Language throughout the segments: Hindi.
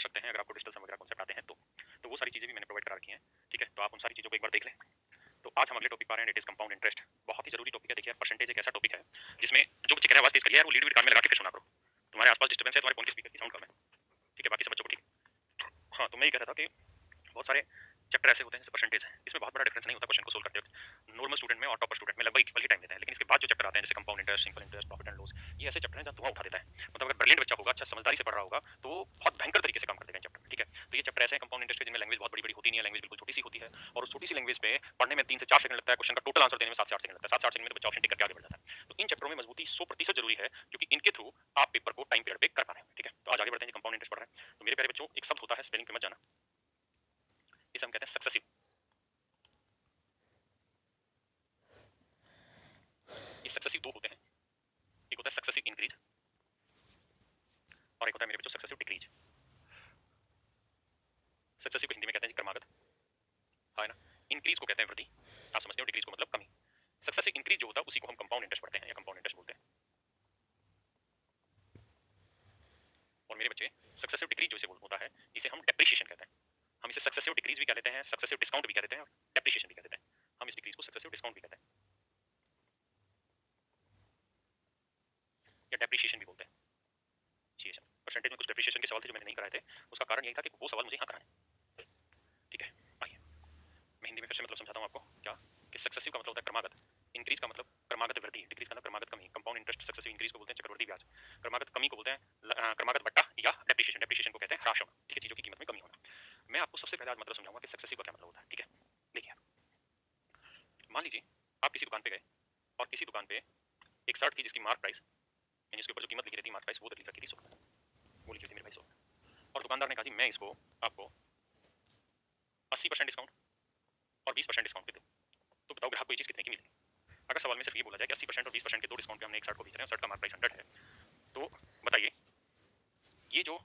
कर सकते हैं अगर आपको डिजिटल सम वगैरह कॉन्सेप्ट आते हैं तो वो सारी चीज़ें भी मैंने प्रोवाइड करा रखी हैं, ठीक है। तो आप उन सारी चीज़ों को एक बार देख लें। तो आज हम अगले टॉपिक पर आ रहे हैं, इट इज कंपाउंड इंटरेस्ट। बहुत ही जरूरी टॉपिक है। देखिए परसेंटेज एक ऐसा टॉपिक है जिसमें जो बच्चे कह रहे हैं आवाज तेज करिए यार, वो लीड वीड कान में लगा के फिर सुना करो। तुम्हारे आसपास डिस्टर्बेंस है, तुम्हारे फोन के स्पीकर की साउंड कम है, ठीक है, बाकी सब बच्चों को ठीक। हाँ, तो मैं ये कह रहा था कि बहुत सारे चैप्टर ऐसे होते हैं जैसे परसेंटेज है, इसमें बहुत बड़ा डिफरेंस नहीं होता क्वेश्चन को सोल्व करते वक्त। नॉर्मल स्टूडेंट में और टॉपर स्टूडेंट में लगभग इक्वल ही टाइम लेते हैं, लेकिन इसके बाद जो चैप्टर आते हैं जैसे compound interest, simple interest, profit and loss, ये ऐसे चैप्टर हैं जहाँ धुआं उठा देता है। मतलब अगर ब्रिलियंट बच्चा होगा, अच्छा समझदारी से पढ़ रहा होगा, तो वो बहुत भयंकर तरीके से काम कर देगा इन चैप्टर में, ठीक है। तो ये चैप्टर ऐसे हैं कंपाउंड इंटरेस्ट के जिनमें लैंग्वेज बहुत बड़ी बड़ी होती नहीं है, लैंग्वेज बिल्कुल छोटी सी होती है, और उस छोटी सी लैंग्वेज पे पढ़ने में 3 से 4 सेकंड लगता है, क्वेश्चन का टोटल आंसर देने में 7 से 8 सेकंड लगता है। 7 से 8 सेकंड में तो बच्चा ऑप्शन टिक करके आगे बढ़ जाता है। तो इन चैप्टरों में मजबूती 100% जरूरी है, क्योंकि इनके थ्रू आप पेपर को टाइम पीरियड पे कर पा रहे हैं, ठीक है। तो आज आगे बढ़ते हैं, कंपाउंड इंटरेस्ट पढ़ रहे हैं। तो मेरे प्यारे बच्चों, एक शब्द होता है, स्पेलिंग पे मत जाना, इसे हम कहते हैं सक्सेसिव। ये सक्सेसिव दो होते हैं, एक होता है सक्सेसिव इंक्रीज और एक होता है मेरे बच्चों सक्सेसिव डिक्रीज। सक्सेसिव को हिंदी में कहते हैं क्रमागत, है ना। इंक्रीज को कहते हैं वृद्धि, आप समझते हो, डिक्रीज को मतलब कमी। सक्सेसिव इंक्रीज जो होता है उसी को हम कंपाउंड इंटरेस्ट पढ़ते हैं या कंपाउंड इंटरेस्ट बोलते हैं। और मेरे बच्चे सक्सेसिव डिक्रीज जो इसे होता है इसे हम डेप्रिसिएशन कहते हैं। हम इसे सक्सेसिव डिक्रीज भी कह लेते हैं, सक्सेसिव डिस्काउंट भी कह लेते हैं और डेप्रिसिएशन भी कह लेते हैं। हम इस डिक्रीज को सक्सेसिव डिस्काउंट भी कहते हैं या डेप्रिसिएशन भी बोलते हैं। परसेंटेज में कुछ डेप्रिसिएशन के सवाल थे जो मैंने नहीं कराए थे, उसका कारण यही था कि वो सवाल मुझे यहाँ कराने, ठीक है। आइए मैं हिंदी में फिर से मतलब समझाता हूँ आपको क्या, कि सक्सेसिव का मतलब होता है क्रमागत, इंक्रीज का मतलब क्रमागत वृद्धि, डिक्रीज का मतलब क्रमागत कमी। कंपाउंड इंटरेस्ट सक्सेसिव इंक्रीज को बोलते हैं चक्रवृद्धि ब्याज, क्रमागत कमी को बोलते हैं क्रमागत बट्टा या डेप्रिसिएशन, डेप्रिसिएशन को कहते हैं ह्रास होना, ठीक है, चीजों की कीमत में कमी होना। मैं आपको सबसे पहले आज मतलब समझाऊंगा कि सक्सेसिव का क्या मतलब होता है, ठीक है। देखिए मान लीजिए आप किसी दुकान पे गए और किसी दुकान पे एक शर्ट थी जिसकी मार्क प्राइस, यानी इसके ऊपर जो कीमत लिखी रहती है मार्क प्राइस, वो लिखी थी 100 रुपये, वो लिखी थी मेरे भाई 100 रुपये। और दुकानदार ने कहा जी मैं इसको आपको 80% डिस्काउंट और 20% डिस्काउंट पे दूं, तो बताओ ग्राहक को ये चीज कितने की मिलेगी। अगर सवाल में सिर्फ ये बोला जाए कि 80% और 20% के दो डिस्काउंट पे हमने एक शर्ट को बेच रहे हैं, शर्ट का मार्क प्राइस 100 है, तो बताइए ये जो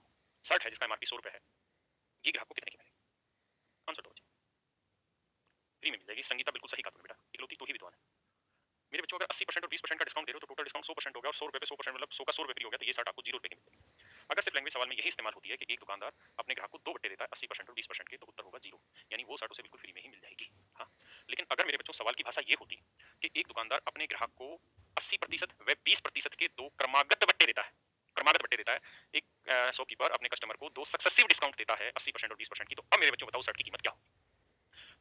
शर्ट है जिसका एमआरपी 100 रुपये है, ये ग्राहक को कितने की मिलेगी। आंसर दो बच्चे, फ्री में मिल जाएगी। संगीता बिल्कुल सही कहा तुमने बेटा, इकलौती तो ही विद्वान है। मेरे बच्चों अगर 80% और 20% का डिस्काउंट दे रहे हो तो टोटल डिस्काउंट 100% हो गया, और 100 रुपये पे 100% मतलब 100 का 100 रुपये फ्री हो गया, तो ये शर्ट आपको 0 रुपये की मिलेगी। अगर सिर्फ लैंग्वेज सवाल में यही इस्तेमाल होती है कि एक दुकानदार अपने ग्राहक को दो बट्टे देता है 80% और 20% के, तो उत्तर होगा 0, यानी वो शर्ट उसे बिल्कुल फ्री में ही मिल जाएगी। हाँ, लेकिन अगर मेरे बच्चों सवाल की भाषा ये होती कि एक दुकानदार अपने ग्राहक को 80% व 20% के दो क्रमागत बट्टे देता है, क्रमागत बट्टे देता है, एक शॉपकीपर अपने कस्टमर को दो सक्सेसिव डिस्काउंट देता है 80% और 20% की, तो अब मेरे बच्चों बताओ शर्ट की कीमत क्या होगी।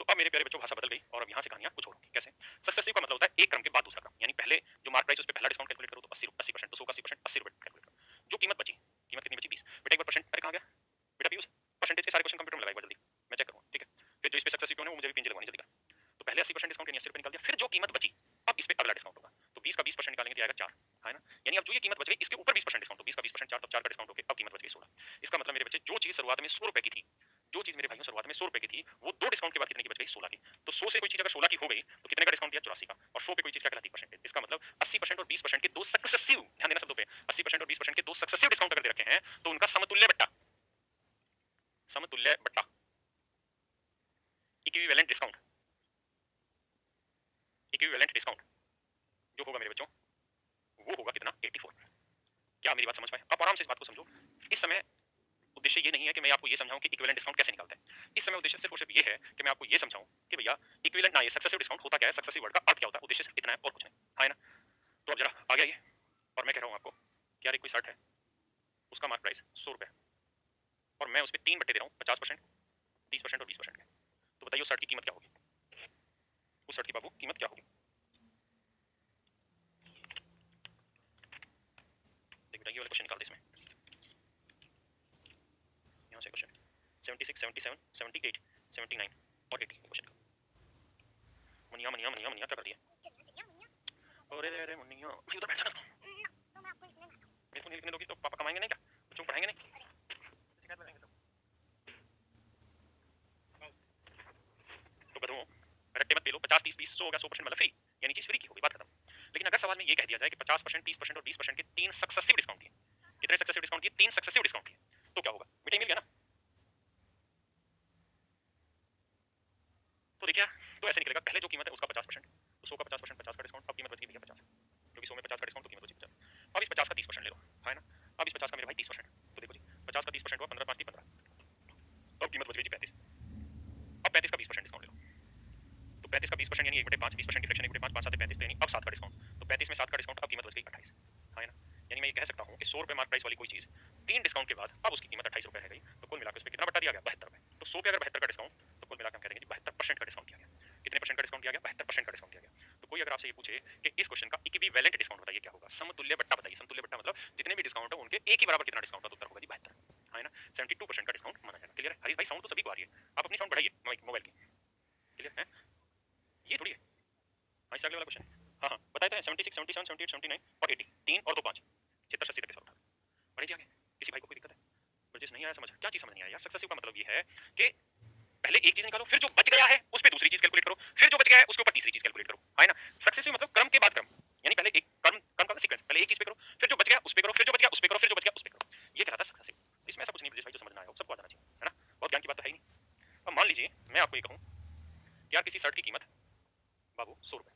तो अब मेरे प्यारे बच्चों भाषा बदल गई और अब यहाँ से कहानियां कुछ और होंगी। कैसे? सक्सेसिव का मतलब होता है एक क्रम के बाद दूसरा क्रम, यानी पहले जो मार्क प्राइस उस पर पहला डिस्काउंट कैलकुलेट करो तो 80%, तो 100 का 80%, 80 रुपए कैलकुलेट करो। जो कीमत बची, कीमत कितनी बची 20, बेटा एक बार परसेंट, अरे कहाँ गया बेटा पीयूष, परसेंटेज के सारे क्वेश्चन कंप्यूटर में लगा एक बार जल्दी, मैं चेक करूँ, ठीक है। फिर जो इस पे सक्सेसिव क्यों है वो मुझे भी पिंजे लगवानी जल्दी कर। तो पहले 80% डिस्काउंट यानी 80 रुपए निकाल दिया, फिर जो कीमत बची अब इस पे अगला डिस्काउंट होगा, तो 20 का 20% निकालेंगे तो आएगा 4, है ना। यानी अब जो ये कीमत बच गई इसके ऊपर 20% डिस्काउंट, तो 20 का 20% 4, तब 4 का डिस्काउंट होकर अब कीमत बच गई 16। इसका मतलब मेरे बच्चे जो चीज शुरुआत में 100 रुपए की थी, जो चीज मेरे भाइयों शुरुआत में 100 रुपए की थी, वो दो डिस्काउंट के बाद कितने की बच गई 16 की। तो 100 से कोई चीज अगर 16 की हो गई तो कितने का डिस्काउंट दिया 84 का, और 100 पे कोई चीज क्या कहलाती है परसेंटेज। इसका मतलब 80% और 20% के दो सक्सेसिव, ध्यान देना शब्दों पे, 80% और 20% के दो सक्सेसिव डिस्काउंट अगर दे रखे हैं तो उनका समतुल्य बट्टा, समतुल्य बट्टा, इक्विवेलेंट डिस्काउंट, इक्विवेलेंट डिस्काउंट जो होगा मेरे बच्चों वो होगा कितना 84। क्या मेरी बात समझ पाए? आप आराम से इस बात को समझो। इस समय उद्देश्य ये नहीं है कि मैं आपको ये समझाऊं कि इक्विवेलेंट डिस्काउंट कैसे निकालते हैं। इस समय उद्देश्य सिर्फ और सिर्फ ये है कि मैं आपको ये समझाऊं कि भैया इक्विवेलेंट ना, ये सक्सेसिव डिस्काउंट होता क्या है, सक्सेसिव वर्ड का अर्थ क्या होता है, उद्देश्य सिर्फ इतना है और कुछ नहीं, है ना। तो अब जरा आगे आइए और मैं कह रहा हूं आपको कि यार एक कोई शर्ट है, उसका मार्क प्राइस 100 रुपए और मैं उस पर 3 बट्टे दे रहा हूँ 50%, 30% और 20% के, तो बताइए उस शर्ट की कीमत क्या होगी, उस शर्ट की बाबू कीमत क्या होगी। देखिए ये वाला क्वेश्चन निकाल दे इसमें, यहाँ से क्वेश्चन 76, 77, 78, 79 और 80 क्वेश्चन का। मुनिया मुनिया मुनिया मुनिया क्या कर दिया, अरे अरे मुनिया भाई उधर बैठ जा ना, मेरे को नहीं लिखने दोगी तो पापा कमाएंगे नहीं क्या, बच्चों को पढ़ाएंगे नहीं, शिकायत लगाएंगे सब। तो गधों रट्टे मत पेलो, 50 30 20 100 हो गया, 100% मतलब फ्री, यानी चीज फ्री की होगी, बात खत्म। लेकिन अगर सवाल में ये कह दिया जाए कि 50%, 30% और 20% के तीन सक्सेसिव डिस्काउंट दिए, कितने सक्सेसिव डिस्काउंट दिए, 3 सक्सेसिव डिस्काउंट दिए, तो क्या होगा बेटा, मिल गया ना। तो देखिए तो ऐसे निकलेगा, पहले जो कीमत है उसका 50%, तो 100 का 50%, 50 का डिस्काउंट, अब कीमत बच गई भैया 50, क्योंकि 100 में 50 का डिस्काउंट तो कीमत बची 50। अब इस 50 का 30% ले लो, है ना। अब इस 50 का मेरे भाई 30%, तो देखो जी 50 का 30% हुआ, 15 5 15, तो अब कीमत बच गई जी 35। अब 35 का 20% डिस्काउंट ले लो, तो 35 का 20% यानी 1/5, 20% की फ्रैक्शन 1/5, 5 7 35, तो यानी अब 7 का डिस्काउंट, तो 35 में 7 का डिस्काउंट, अब कीमत बच गई 28। हाँ है ना, यानी मैं ये कह सकता हूँ कि 100 रुपए मार्क प्राइस वाली कोई चीज 3 डिस्काउंट के बाद अब उसकी कीमत 28 रुपए रह गई, तो कुल मिलाकर उस पर कितना बट्टा दिया गया, 72 रुपए। तो 100 पे अगर 72 का डिस्काउंट, तो कुल मिलाकर हम कह देंगे 72% का डिस्काउंट दिया गया। कितने परसेंट का डिस्काउंट दिया गया, 72% का डिस्काउंट दिया गया। तो कोई अगर आपसे ये पूछे कि इस क्वेश्चन का इक्विवेलेंट डिस्काउंट बताइए क्या होगा, समतुल्य बट्टा बताइए, समतुल्य बट्टा मतलब जितने भी डिस्काउंट है उनके एक ही बराबर कितना डिस्काउंट, उत्तर होगा जी 72, है ना, 72% का डिस्काउंट माना जाएगा। क्लियर है हरीश भाई, साउंड तो सभी को आ रही है, आप अपनी साउंड बढ़ाइए मोबाइल की। क्लियर है, ये थोड़ी है। हाँ इससे अगले वाला क्वेश्चन, हाँ हाँ बताए थे 76 77 78 79 और 80, 3 और 2 5, 76 80 तक के साथ बढ़े जी आगे। किसी भाई को कोई दिक्कत है, ब्रजेश नहीं आया समझ, क्या चीज समझ नहीं आया यार। सक्सेसिव का मतलब ये है कि पहले एक चीज निकालो, फिर जो बच गया है उस पे दूसरी चीज कैलकुलेट करो, फिर जो बच गया है उसके ऊपर तीसरी चीज कैलकुलेट करो, है ना। सक्सेसिव मतलब क्रम के बाद क्रम, यानी पहले एक क्रम क्रम का सीक्वेंस, पहले एक चीज पे करो, फिर जो बच गया उस पे करो, फिर जो बच गया उस पे करो, फिर जो बच गया उस पे करो, ये कहलाता है सक्सेसिव। इसमें ऐसा कुछ नहीं ब्रजेश भाई, जो समझ ना आया हो सबको आ जाना चाहिए, है ना, बहुत ज्ञान की बात तो है ही नहीं। अब मान लीजिए मैं आपको ये कहूं कि यार किसी शर्ट की कीमत बाबू 100 रुपए,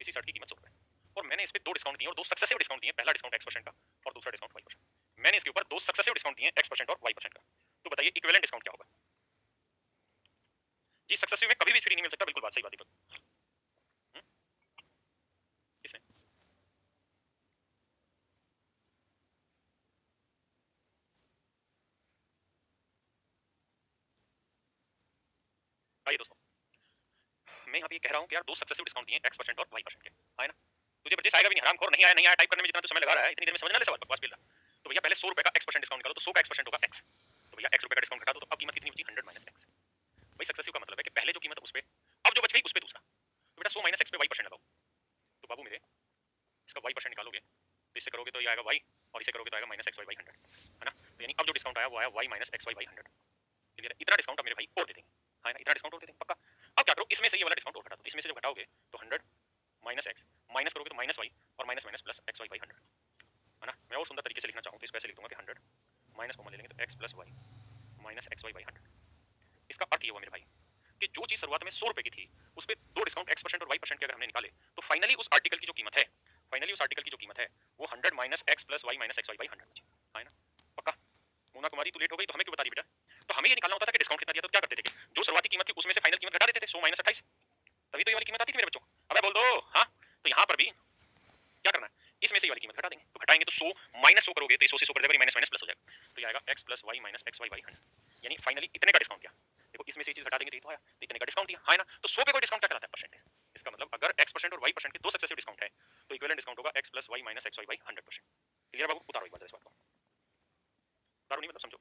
किसी शर्ट की कीमत 100 रुपए, और मैंने इस पे दो डिस्काउंट दिए और दो सक्सेसिव डिस्काउंट दिए, पहला डिस्काउंट X% का और दूसरा डिस्काउंट Y%। मैंने इसके ऊपर दो सक्सेसिव डिस्काउंट दिए X% और Y% का, तो बताइए इक्विवेलेंट डिस्काउंट क्या होगा जी। सक्सेसिव में कभी भी फ्री नहीं मिल सकता, बिल्कुल बात सही बात है। किसने, आइए दोस्तों, मैं यहाँ पे कह रहा हूँ कि यार दो सक्सेसिव डिस्काउंट दिए X% और Y% के, है ना। तुझे बच्चे आएगा भी नहीं, हरामखोर, नहीं आया नहीं आया टाइप करने में जितना तो समय लगा रहा है, इतनी देर में समझना ले सवाल, बकवास बेल रहा। तो भैया पहले 100 रुपए का X% डिस्काउंट निकालो, तो 100 का X% होगा X, तो भैया X रुपए का डिस्काउंट घटा दो, तो अब कीमत कितनी बची, 100 माइनस X। भाई सक्सेसिव का मतलब है कि पहले जो कीमत है उस पे, अब जो बच गई उस पे दूसरा, तो बेटा 100 माइनस X पे Y% लगाओ, तो बाबू मेरे इसका Y% निकालोगे तो इससे करोगे तो ये आएगा Y, और इसे करोगे तो आएगा माइनस XY by 100, है ना। तो यानी अब जो डिस्काउंट आया वो आया Y minus XY by 100। Clear है, इतना डिस्काउंट अब मेरे भाई और दे देंगे, है ना, इतना डिस्काउंट और दे देंगे पक्का। अब क्या करो, इसमें से ये वाला डिस्काउंट और घटा दो, तो इसमें से जब घटाओगे तो 100 माइनस X, माइनस करोगे तो माइनस Y, और minus minus plus XY by 100, है ना। मैं और सुंदर तरीके से लिखना चाहूँ तो इस पे ऐसे लिख दूंगा कि 100 माइनस कॉमन ले लेंगे तो X plus Y minus XY by 100। इसका अर्थ ये हुआ मेरे भाई कि जो चीज शुरुआत में 100 रुपए की थी उस पे दो डिस्काउंट X% और Y% के अगर हमने निकाले, तो फाइनली उस आर्टिकल की जो कीमत है, फाइनली उस आर्टिकल की जो कीमत है वो 100 minus X plus Y minus XY by 100 बची, है ना पक्का। मोना कुमारी तू लेट हो गई तो हमें क्यों बता रही बेटा, तो हमें ये निकालना होता था कि डिस्काउंट कितना दिया, तो क्या करते थे कि जो शुरुआती कीमत थी उसमें से फाइनल कीमत घटा देते थे 100 माइनस 28, तभी तो ये वाली कीमत आती थी मेरे बच्चों। अबे बोल दो हाँ, तो यहाँ पर भी क्या करना है, इसमें से ये वाली कीमत घटा देंगे, तो घटाएंगे तो 100 माइनस 100 करोगे तो 100 से 100 कर जाएगा, माइनस माइनस प्लस हो जाएगा, तो ये आएगा X plus Y minus XY by 100, यानी फाइनली इतने का डिस्काउंट दिया। देखो इसमें से ये चीज घटा देंगे तो ये तो आया, तो इतने का डिस्काउंट दिया, है ना। तो 100 पे कोई डिस्काउंट क्या कहलाता है, परसेंटेज। इसका मतलब अगर X% और Y% के दो सक्सेसिव डिस्काउंट है तो इक्विवेलेंट डिस्काउंट होगा X plus Y minus XY by 100%। Clear बाबू, उतारो एक बार इस बात को, उतारो नहीं मतलब समझो।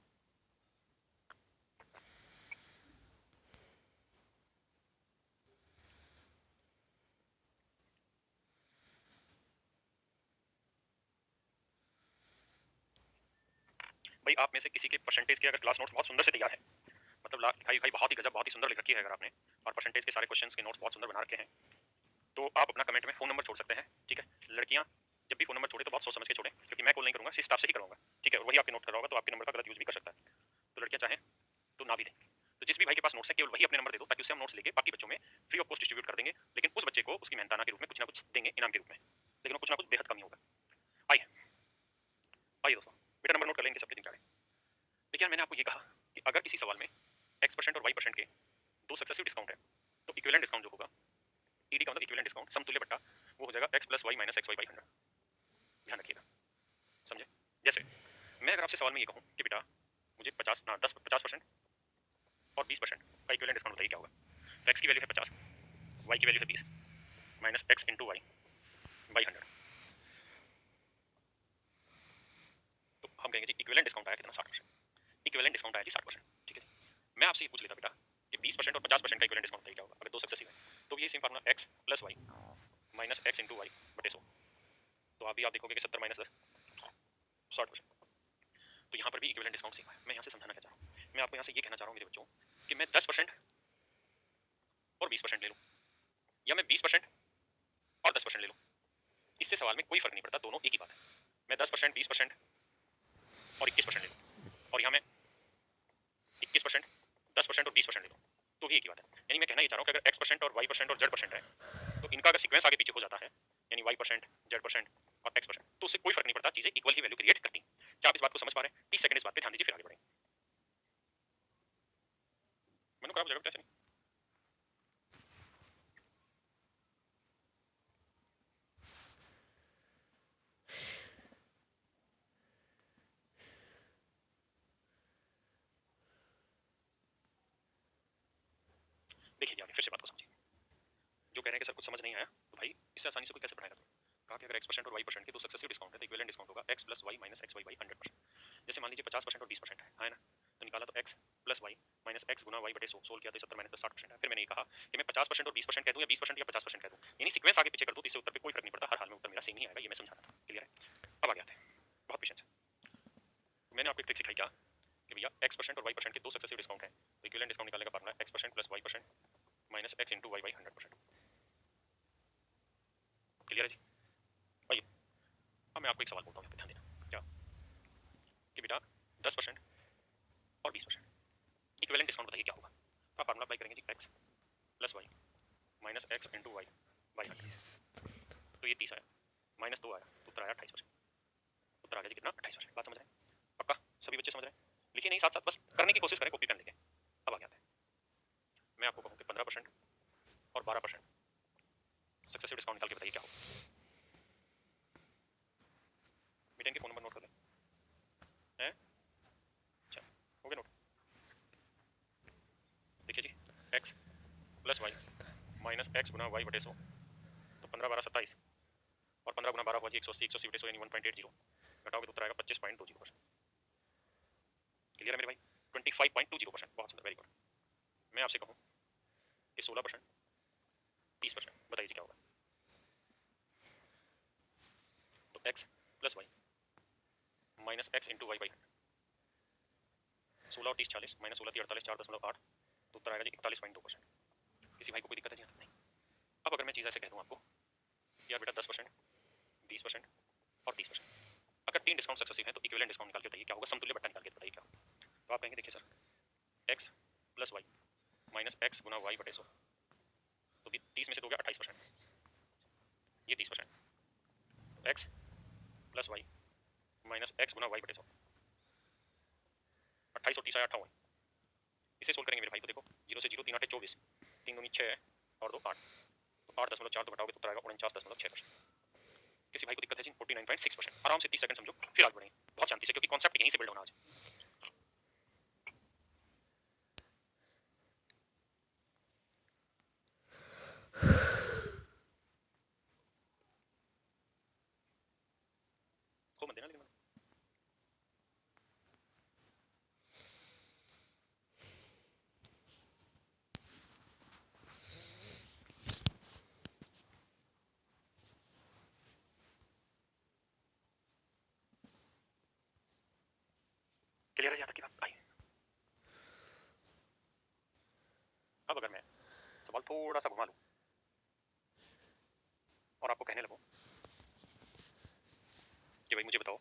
भाई आप में से किसी के परसेंटेज के अगर क्लास नोट्स बहुत सुंदर से तैयार है, मतलब लिखाई लिखाई बहुत ही गजब, बहुत ही सुंदर लिख रखी है अगर आपने, और परसेंटेज के सारे क्वेश्चंस के नोट्स बहुत सुंदर बना रखे हैं, तो आप अपना कमेंट में फोन नंबर छोड़ सकते हैं, ठीक है। लड़कियां जब भी फोन नंबर छोड़े तो बहुत सोच समझ के छोड़ें, क्योंकि मैं कॉल नहीं करूंगा, स्टाफ से ही करूंगा, ठीक है, और वही आपके नोट कर रहा होगा तो आपके नंबर का गलत यूज भी कर सकता है। तो लड़कियां चाहें तो ना भी दें, तो जिस भी भाई के पास नोट्स है केवल वही अपने नंबर दे दो, ताकि उससे हम नोट्स लेके बाकी बच्चों में फ्री ऑफ कॉस्ट डिस्ट्रीब्यूट कर देंगे, लेकिन उस बच्चे को उसकी मेहनताना के रूप में कुछ ना कुछ देंगे इनाम के रूप में, लेकिन वो कुछ ना कुछ बेहद कमी होगा। आइए आइए दोस्तों, बेटा नंबर नोट कर लेंगे सबके दिन का। देखिए यार मैंने आपको ये कहा कि अगर किसी सवाल में X% और Y% के दो सक्सेसिव डिस्काउंट है तो इक्विवेलेंट डिस्काउंट जो होगा, ईडी का मतलब इक्विवेलेंट डिस्काउंट, समतुल्य बट्टा, वो हो जाएगा X plus Y minus XY by 100। ध्यान रखिएगा, समझे। जैसे मैं अगर आपसे सवाल में ये कहूँ कि बेटा मुझे 50 ना 50% और 20% का इक्विवेलेंट डिस्काउंट बताइए क्या होगा, तो X की वैल्यू है 50, Y की वैल्यू है 20, minus X into Y by 100, तो हम कहेंगे जी इक्विवेलेंट डिस्काउंट आया कितना, 60%। इक्विवेलेंट डिस्काउंट आया जी 60%, ठीक है। मैं आपसे ये पूछ लेता बेटा कि 20% और 50% का इक्विवेलेंट डिस्काउंट बताइए क्या होगा, अगर दो सक्सेसिव है तो ये same formula X plus Y minus X into Y बटे 100, तो आप देखोगे कि 70 माइनस 10 60%। तो यहाँ पर भी इक्विवेलेंट डिस्काउंट सेम है। मैं यहाँ से समझाना क्या चाह रहा हूँ, मैं आपको यहाँ से ये कहना चाह रहा हूँ मेरे बच्चों कि मैं 10% और 20% ले लूँ, या मैं 20% और 10% ले लूँ, इससे सवाल में कोई फर्क नहीं पड़ता, दोनों एक ही बात है। मैं 10% 20% और 21% ले लूँ, और यहाँ मैं 21% 10% और 20% ले लूँ, तो भी एक ही बात है। यानी मैं कहना ये चाह रहा हूँ कि अगर X% और Y% और Z% है तो इनका अगर सीक्वेंस आगे पीछे हो जाता है, यानी Y%, Z% और X%, तो उससे कोई फर्क नहीं पड़ता, चीजें इक्वल ही वैल्यू क्रिएट करती। क्या आप इस बात को समझ पा रहे हैं? 30 सेकंड इस बात पे ध्यान दीजिए, फिर आगे बढ़ेंगे। मैंने खराब हो जाएगा, कैसे नहीं? देखिए जी, आगे फिर से बात को समझिए। जो कह रहे हैं कि सर कुछ समझ नहीं आया, तो भाई इससे आसानी से कोई कैसे पढ़ाएगा? कहा कि अगर x% और y% के दो सक्सेसिव डिस्काउंट है तो इक्विवेलेंट डिस्काउंट होगा x + y - xy by 100%। जैसे मान लीजिए 50% और 20% है ना? तो निकाला तो x + y - x गुना y बटे 100 सोल्व किया तो 70 - 10 60% है। फिर मैंने ये कहा कि मैं 50% और 20% कह दूं या 20% या 50% कह दूं, यानी सीक्वेंस आगे पीछे कर दूं तो इससे उत्तर पे कोई फर्क नहीं पड़ता, हर हाल में उत्तर मेरा सेम ही आएगा। ये मैं समझा रहा था, क्लियर है? अब आगे आते हैं, बहुत पेशेंस है। मैंने आपको एक ट्रिक सिखाई क्या कि भैया x% और y% के दो सक्सेसिव डिस्काउंट है तो इक्विवेलेंट डिस्काउंट निकालने का formula x% + y% - x * y by 100%। Clear है जी? आइए अब मैं आपको एक सवाल बोलता हूँ, यहाँ पे ध्यान देना। क्या कि बेटा 10% और 20% इक्विवेलेंट डिस्काउंट बताइए क्या होगा? आप फार्मूला अप्लाई करेंगे जी, x + y - x * y by 100। तो ये 30 आया, -2 आया तो उत्तर आया 28%। उत्तर आ गया जी कितना? 28%। बात समझ रहे हैं? पक्का सभी बच्चे समझ रहे हैं? लिखिए नहीं, साथ साथ बस करने की कोशिश करें कॉपी पेन लेके। अब आगे आते हैं, मैं आपको कहूँ कि 15% और 12% सक्सेसिव डिस्काउंट निकाल के बताइए क्या होगा? मीटिंग के फोन नंबर नोट कर लें हैं? अच्छा हो गया नोट? देखिए जी, x + y - x गुना y बटे 100 तो 15 12 27 और 15 गुना 12 हुआ जी 180, 180 बटे 100 यानी 1.80, घटाओगे तो उत्तर आएगा 25.20%। क्लियर है मेरे भाई? 25.20%, बहुत सुंदर, वेरी गुड। मैं आपसे कहूँ कि 16%, 30%, बताइए जी क्या होगा? तो x + y - x * y by 16 और 30 40 - 16 3 48 4.8 तो उत्तर आएगा जी 41.2%। किसी भाई को कोई दिक्कत है जी? नहीं। अब अगर मैं चीज़ ऐसे कह दूँ आपको यार बेटा 10%, 20% और 30%, अगर तीन डिस्काउंट सक्सेसिव है तो इक्विवेलेंट डिस्काउंट निकाल के बताइए क्या होगा? समतुल्य बट्टा निकाल के बताइए क्या होगा? तो आप कहेंगे देखिए सर x + y - x गुना y बटे 100 तो 30 में से 2 गया 28%, ये 30%, x + y - x गुना y बटे 100 28 और 30 आया 58। इसे सोल्व करेंगे मेरे भाई तो देखो 0 से 0 3 8 24 3 दूनी 6 और 2 8 तो 8.4 तो घटाओगे तो उत्तर आएगा 49.6%। किसी भाई को दिक्कत है जी? 49.6%। आराम से 30 सेकंड समझो, फिर आगे बढ़ेंगे बहुत शांति से, क्योंकि कॉन्सेप्ट यहीं से बिल्ड होना आज। को मत देना लेकिन क्लियर है यहाँ तक की बात? आई अब अगर मैं सवाल थोड़ा सा घुमा लूं और आपको कहने लगूं कि भाई मुझे बताओ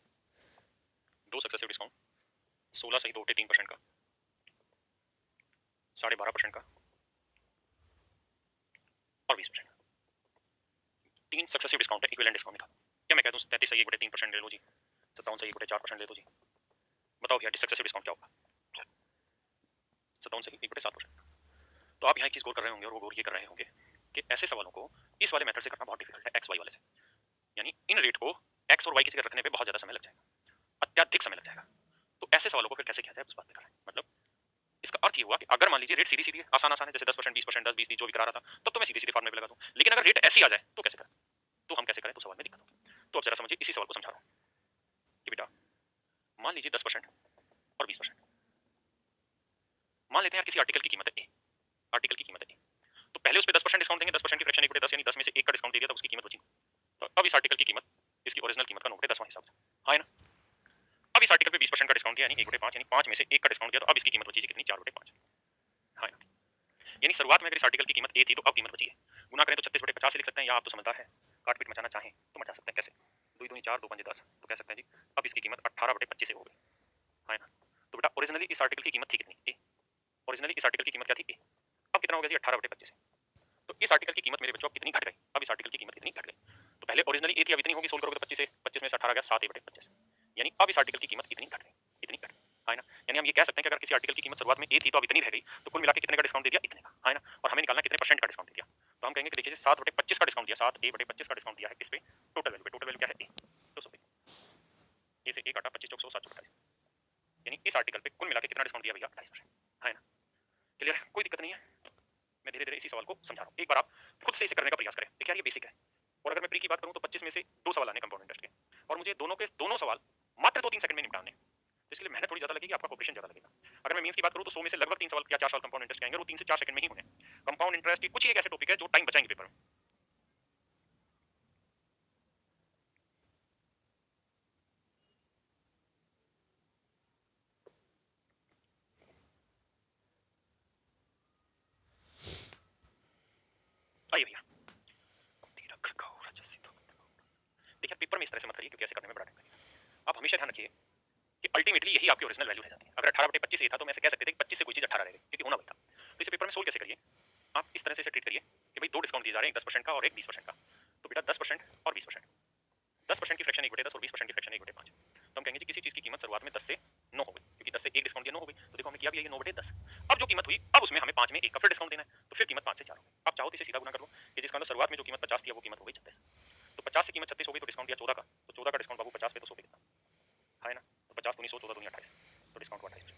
दो सक्सेसिव डिस्काउंट 16 सही 2 3% का, 12.5% का और 20% का, तीन सक्सेसिव डिस्काउंट है, इक्विवेलेंट डिस्काउंट निकालो। क्या मैं कह दूं 33 सही 1/3% ले लो जी, 57 सही 1/4% ले लो जी, बताओ भैया डिसक्सेसिव डिस्काउंट क्या होगा? 57 सही 1/7%। तो आप यहाँ एक चीज गौर कर रहे होंगे और वो गौर ये कर रहे होंगे कि ऐसे सवालों को इस वाले मेथड से करना बहुत डिफिकल्ट है, एक्स वाई वाले से, यानी इन रेट को एक्स और वाई की जगह रखने पे बहुत ज्यादा समय लग जाएगा, अत्यधिक समय लग जाएगा। तो ऐसे सवालों को फिर कैसे किया जाए उस बात पे कर रहे हैं। मतलब इसका अर्थ ये हुआ कि अगर मान लीजिए रेट सीधी सीधी आसान आसान है, जैसे 10% 20% 10 20 जो भी करा रहा था, तब तो मैं सीधे सीधे फॉर्मूले पे लगा दूं। लेकिन अगर रेट ऐसी आ जाए तो कैसे करें? तो हम कैसे करें तो सवाल में दिक्कत होगी। तो अब जरा समझिए, इसी सवाल को समझा रहा हूं कि बेटा मान लीजिए 10% और 20%, मान लेते हैं यार किसी आर्टिकल की कीमत है ए, आर्टिकल की कीमत है ए, तो पहले उस पर 10% डिस्काउंट देंगे, 10% की फ्रैक्शन 1/10 यानी 10 में से 1 का डिस्काउंट दे दिया तो उसकी कीमत बची। तो अब इस आर्टिकल की कीमत इसकी ओरिजिनल कीमत का 9/10 हिसाब से, हाँ है ना? अब इस आर्टिकल पे 20% का डिस्काउंट दिया यानी 1/5 यानी 5 में से 1 का डिस्काउंट दिया तो अब इसकी कीमत बची कितनी? 4/5, हाँ है ना? यानी शुरुआत में अगर इस आर्टिकल की कीमत ए थी तो अब कीमत बची है, गुना करें तो 36/50 से लिख सकते हैं, या आप तो समझदार है काट पीट मचाना चाहें तो मचा सकते हैं। कैसे? 2 दूनी 4 2 पंजे 10 तो कह सकते हैं जी अब इसकी कीमत 18/25 से हो गई, हाँ है ना? तो बेटा ओरिजिनली इस आर्टिकल की कीमत थी कितनी? ए। ओरिजिनली इस आर्टिकल की कीमत क्या थी? ए। अब कितना हो गया जी? 18/25 से। तो इस आर्टिकल की कीमत मेरे बच्चों कितनी घट गई? अब इस आर्टिकल की कीमत कितनी घट गई? तो पहले ओरिजिनली ए थी, अब इतनी होगी, सोल्व करोगे तो 25 से 25 में से 18 गया 7/25, यानी अब इस आर्टिकल की कीमत इतनी घट गई, इतनी घट, है ना। यानी हम ये कह सकते हैं कि अगर किसी आर्टिकल की कीमत शुरुआत में ए थी तो अब इतनी रह गई, तो कुल मिला के कितने का डिस्काउंट दे दिया, इतने का, है ना। और हमें निकालना कितने परसेंट का डिस्काउंट दे दिया, तो हम कहेंगे कि देखिए 7/25 का डिस्काउंट दिया, 7a/25 का डिस्काउंट दिया है किस पे, टोटल वैल्यू पे। टोटल वैल्यू क्या है, ए, 200 पे। ए से ए काटा 25 चौक 100 728, यानी इस आर्टिकल पे कुल मिला के कितना डिस्काउंट दिया भैया, 28%, है ना। क्लियर है, कोई दिक्कत नहीं है। मैं धीरे धीरे इसी सवाल को समझा रहा हूँ, एक बार आप खुद से इसे करने का प्रयास करें। देखिए यार ये बेसिक है, और अगर मैं प्री की बात करूँ तो 25 में से 2 सवाल आने कंपाउंड इंटरेस्ट के, और मुझे दोनों के दोनों सवाल मात्र 2-3 सेकंड में निपटाने, तो इसके लिए मेहनत थोड़ी ज्यादा लगेगी, आपका कोऑपरेशन ज्यादा लगेगा। अगर मैं मींस की बात करूँ तो 100 में से लगभग 3 सवाल या 4 सवाल कंपाउंड इंटरेस्ट के आएंगे, और वो 3 से 4 सेकंड में ही होंगे। कंपाउंड इंटरेस्ट की कुछ ही एक ऐसे टॉपिक है जो टाइम बचाएंगे पेपर में। आइए भैया, देखिए पेपर में इस तरह से मत करिए, क्योंकि ऐसे करने में बड़ा टाइम लगेगा। आप हमेशा ध्यान रखिए कि अल्टीमेटली यही आपकी ओरिजिनल वैल्यू रह जाती है। अगर 18/25 ये था तो मैं ऐसे कह सकते थे कि 25 से कोई चीज 18 रह गई, क्योंकि होना वही था। तो इसे पेपर में सोल्व कैसे करिए, आप इस तरह से इसे ट्रीट करिए कि भाई दो डिस्काउंट दिए जा रहे हैं, एक 10% का और एक 20% का। तो बेटा 10% और 20%, 10% की फ्रैक्शन 1/10 और 20% की फ्रैक्शन 1/5। तो हम कहेंगे कि किसी चीज की कीमत शुरुआत में 10 से 9 हो गई, क्योंकि 10 से एक डिस्काउंट दिया 9 हो गई, तो देखो हमने किया भी है, ये 9/10। अब जो कीमत हुई, अब उसमें हमें 5 में 1 का फिर डिस्काउंट देना है, तो फिर कीमत 5 से 4 हो गई। आप चाहो तो इसे सीधा गुना कर लो कि जिसका मतलब शुरुआत में जो कीमत 50 थी वो कीमत हो गई 36। तो 50 से कीमत 36 हो गई, तो डिस्काउंट दिया 14 का, तो 14 का डिस्काउंट बाबू 50 पे, तो 100 पे कितना, है ना। तो 50 दूनी 100, 14 दूनी 28, तो डिस्काउंट 28।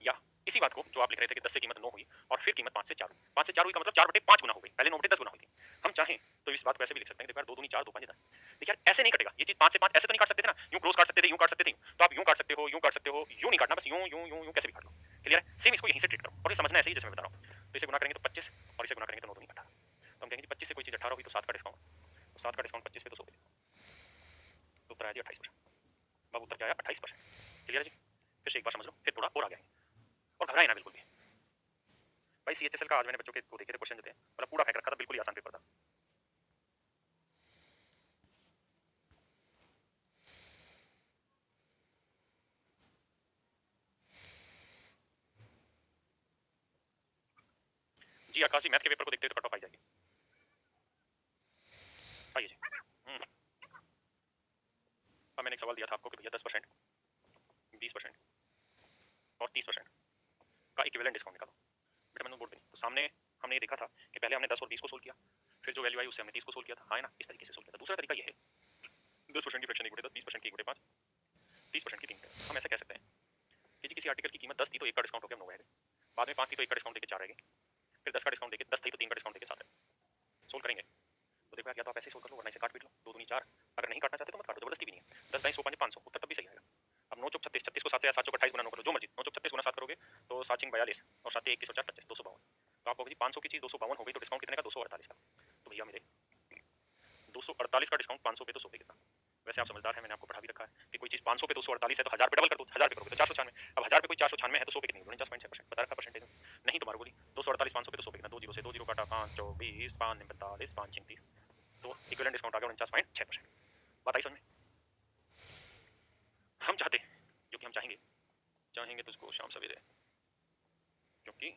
या इसी बात को जो आप लिख रहे थे कि 10 से कीमत 9 हुई और फिर कीमत 5 से 4 हुई, 5 से 4 हुई का मतलब 4/5 गुना हो गई, पहले 9/10 गुना हुई थी। हम चाहें तो इस बात को ऐसे भी लिख सकते हैं, देखो यार 2 दूनी 4, 2 5 10। देखिए यार ऐसे नहीं कटेगा ये चीज, 5 से 5 ऐसे तो नहीं काट सकते थे ना, यूं क्लोज काट सकते थे, यूं काट सकते थे, तो आप यूं काट सकते हो, यूं काट सकते हो, यूं नहीं काटना, बस यूं यूं यूं यूं कैसे भी काट लो। क्लियर है, सेम इसको यहीं से ट्रीट करो और ये समझना ऐसे ही जैसे मैं बता रहा हूं। तो इसे गुना करेंगे तो 25 और इसे गुना करेंगे तो 9 दूनी 18। तो हम कहेंगे 25 से कोई चीज 18 हुई तो 7 का डिस्काउंट, तो 7 का डिस्काउंट 25 पे, तो 100 पे, तो उत्तर आया जी 28%। बाबू उत्तर क्या आया, 28%। क्लियर है जी, फिर से एक बार समझ लो, फिर थोड़ा और आगे आएंगे। और घबराए ना बिल्कुल भी भाई, सीएचएसएल का आज मैंने बच्चों के को देखे थे क्वेश्चन जो थे, मतलब पूरा फेंक रखा था, बिल्कुल ही आसान पेपर था। जी आकाशी, मैथ के पेपर को देखते हुए तो कट ऑफ आ जाएगी। आइए जी। अब मैंने एक सवाल दिया था आपको कि भैया 10%, 20% और 30% का इक्विवेलेंट डिस्काउंट निकालो। बेटा मैंने बोर्ड पे नहीं, तो सामने हमने ये देखा था कि पहले हमने 10 और 20 को सोल्व किया, फिर जो वैल्यू आई उससे हमने 30 को सोल्व किया था, है ना, इस तरीके से सोल्व किया था। दूसरा तरीका ये है 10% की फ्रैक्शन 1/10, 20% की 1/5, 30% की 3। हम ऐसा कह सकते हैं कि जी किसी आर्टिकल की कीमत 10 थी तो 1 का डिस्काउंट हो गया 9 रह गए, बाद में 5 थी तो 1 का डिस्काउंट देके 4 रह गए, फिर 10 का डिस्काउंट देके 10 थी तो 3 का डिस्काउंट देके 7 रह। सोल्व करेंगे तो देखो यार, या तो आप ऐसे ही सोल्व कर लो वरना इसे काट पीट लो, 2 दूनी 4। अगर नहीं काटना चाहते तो मत काटो, जबरदस्ती भी नहीं है। 10 5 100 5 500 उत्तर तब भी सही आएगा। अब 9 चौक 36, 36 को 7 से या 7 चौक 28 गुना 9 करो, जो मर्जी, 9 चौक 36 गुना 7 करोगे तो 7 6 42 और 7 21 और 4 25, 252। तो आपको जी 500 की चीज 252 हो गई, तो डिस्काउंट कितने का, 248 का। तो भैया मेरे 248 का डिस्काउंट 500 पे, तो 100 पे कितना। वैसे आप समझदार हैं, मैंने आपको पढ़ा भी रखा है कि कोई चीज 500 पे 248 है तो 1000 पे डबल कर दो, 1000 पे करोगे तो 496। अब 1000 पे कोई 496 है तो 100 पे कितनी, 49.6% बता रखा परसेंटेज। नहीं तो मारो गोली, 248 500 पे तो 100 पे कितना, 2 जीरो से 2 जीरो काटा 5 24 5 45 5 36, तो इक्विवेलेंट डिस्काउंट आ गया 49.6%। बात आई समझ में। हम चाहते, जो कि हम चाहेंगे, चाहेंगे तुझको शाम सवेरे, क्योंकि